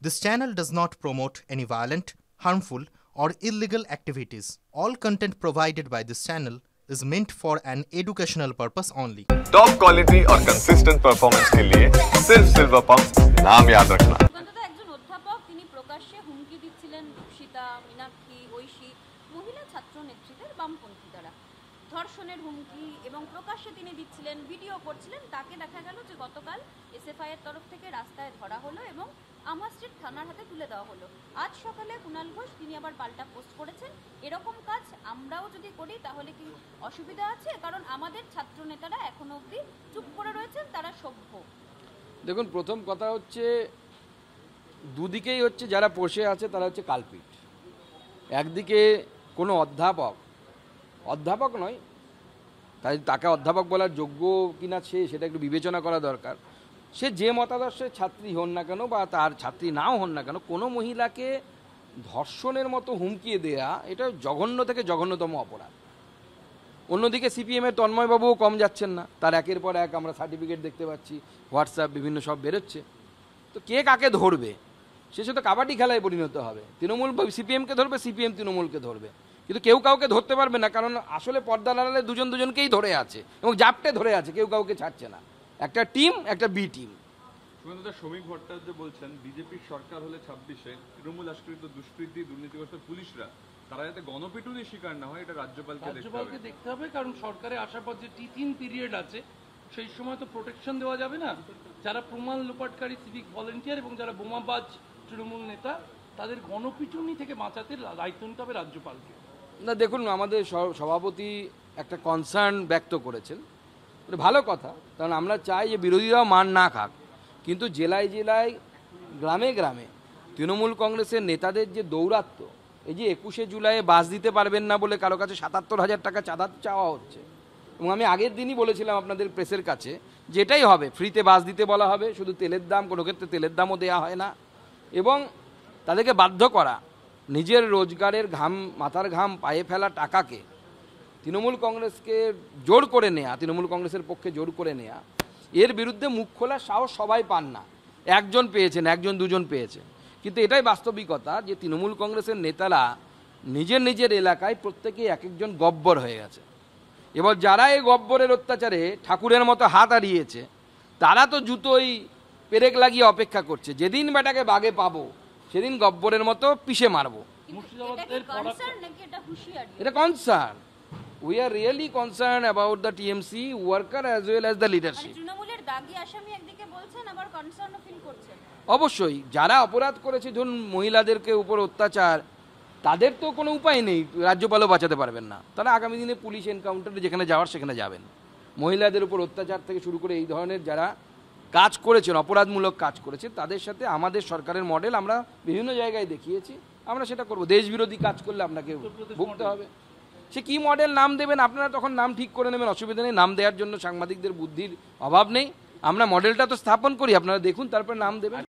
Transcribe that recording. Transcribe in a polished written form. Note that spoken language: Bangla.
This channel does not promote any violent, harmful, or illegal activities. All content provided by this channel is meant for an educational purpose only. Top quality और कंसिस्टेंट परफॉर्मेंस के लिए सिर्फ सिल्वर पंप नाम याद रखना। একজন অধ্যাপক তিনি প্রকাশ্যে হুমকি দিচ্ছিলেন রুষিতা, মীনাক্ষী, ঐশী মহিলা ছাত্র নেত্রীদের বামপন্থী দ্বারা ধর্ষণের হুমকি এবং প্রকাশ্যে তিনি দিচ্ছিলেন, ভিডিও করছিলেন। তাকে দেখা গেল যে গতকাল এসএফআই এর তরফ থেকে রাস্তায় ধরা হলো এবং আমহা স্ট্রিট থানার হাতে তুলে দেওয়া হলো। আজ সকালে কুণাল ঘোষ তিনি আবার পাল্টা পোস্ট করেছেন, এরকম কাজ আমরাও যদি করি তাহলে কি অসুবিধা আছে? কারণ আমাদের ছাত্র নেতারা এখনো অবধি চুপ করে রয়েছেন, তারা সভ্য। দেখুন, প্রথম কথা হচ্ছে দুদিকেই হচ্ছে যারা বসে আছে তারা হচ্ছে কালপিট। একদিকে কোনো অধ্যাপক নয়, তাকে অধ্যাপক বলার যোগ্য কিনা সেটা একটু বিবেচনা করা দরকার। সে যে মতাদর্শের ছাত্রী হন না কেন বা তার ছাত্রী নাও হন না কেন, কোনো মহিলাকে ধর্ষণের মতো হুমকি দেয়া এটা জঘন্য থেকে জঘন্যতম অপরাধ। অন্যদিকে সিপিএমের তন্ময়বাবুও কম যাচ্ছেন না, তার একের পর এক আমরা সার্টিফিকেট দেখতে পাচ্ছি, হোয়াটসঅ্যাপ বিভিন্ন সব বেরোচ্ছে। তো কে কাকে ধরবে? শেষে তো কাবাডি খেলায় পরিণত হবে। তৃণমূল সিপিএমকে ধরবে, সিপিএম তৃণমূলকে ধরবে, কিন্তু কেউ কাউকে ধরতে পারবে না, কারণ আসলে পর্দার আড়ালে দুজনকেই ধরে আছে এবং জাপটে ধরে আছে, কেউ কাউকে ছাড়ছে না। একটা টিম, একটা বি টিম। শ্রমিক ভট্টাচার্য বলছেন বিজেপির সরকার হলে 26-এ তৃণমূল আশ্রিত দুষ্কৃতী দুর্নীতিগ্রস্ত পুলিশরা তারা যাতে গণপিটুনির শিকার না হয় এটা রাজ্যপালকে দেখতে হবে, কারণ সরকারে আসার পর যে টি3 পিরিয়ড আছে সেই সময় তো প্রোটেকশন দেওয়া যাবে না। যারা প্রমাণ লোপাটকারী সিভিক ভলেন্টিয়ার এবং যারা বোমাবাজ তৃণমূল নেতা, তাদের গণপিটুনি থেকে বাঁচাতে দায়িত্ব নিতে হবে রাজ্যপালকে। না, দেখুন, আমাদের সভাপতি একটা কনসার্ন ব্যক্ত করেছেন, ভালো কথা, কারণ আমরা চাই যে বিরোধীরাও মান না খাক, কিন্তু জেলায় জেলায় গ্রামে গ্রামে তৃণমূল কংগ্রেসের নেতাদের যে দৌরাত্ম্য, এই যে 21শে জুলাইয়ে বাস দিতে পারবেন না বলে কারো কাছে 77,000 টাকা চাঁদা চাওয়া হচ্ছে, এবং আমি আগের দিনই বলেছিলাম আপনাদের প্রেসের কাছে যেটাই হবে ফ্রিতে বাস দিতে বলা হবে, শুধু তেলের দাম, কোনো ক্ষেত্রে তেলের দামও দেওয়া হয় না, এবং তাদেরকে বাধ্য করা নিজের রোজগারের ঘাম, মাথার ঘাম পায়ে ফেলা টাকাকে তৃণমূল কংগ্রেসকে জোর করে নেয়া, তৃণমূল কংগ্রেসের পক্ষে জোর করে নেয়া, এর বিরুদ্ধে মুখ খোলার সাহস সবাই পান না। একজন পেয়েছেন, একজন দুজন পেয়েছেন, কিন্তু এটাই বাস্তবিকতা যে তৃণমূল কংগ্রেসের নেতারা নিজের এলাকায় প্রত্যেকেই এক একজন গব্বর হয়ে গেছে। এবার যারা এই গব্বরের অত্যাচারে ঠাকুরের মতো হাত হারিয়েছে, তারা তো জুতোই পেরেক লাগিয়ে অপেক্ষা করছে, যেদিন বেটাকে বাগে পাবো সেদিন গব্বরের মতো পিষে মারবো। এটা concern. We are really concerned about the TMC worker as well as the leadership. অবশ্যই যারা অপরাধ করেছে, ধরুন মহিলাদেরকে উপর অত্যাচার, তাদের তো কোনো উপায় নেই, রাজ্যপালও বাঁচাতে পারবেন না, তারা আগামী দিনে পুলিশ এনকাউন্টারে যেখানে যাওয়ার সেখানে যাবেন। মহিলাদের উপর অত্যাচার থেকে শুরু করে এই ধরনের যারা কাজ করেছেন, অপরাধমূলক কাজ করেছে, তাদের সাথে আমাদের সরকারের মডেল আমরা বিভিন্ন জায়গায় দেখিয়েছি, আমরা সেটা করব। দেশবিরোধী কাজ করলে আপনাকে ভুগতে হবে। সে কি মডেল নাম দেবেন আপনারা তখন নাম ঠিক করে নেবেন, অসুবিধা নেই, নাম দেওয়ার জন্য সাংবাদিকদের বুদ্ধির অভাব নেই। আমরা মডেলটা তো স্থাপন করি, আপনারা দেখুন, তারপর নাম দেবেন।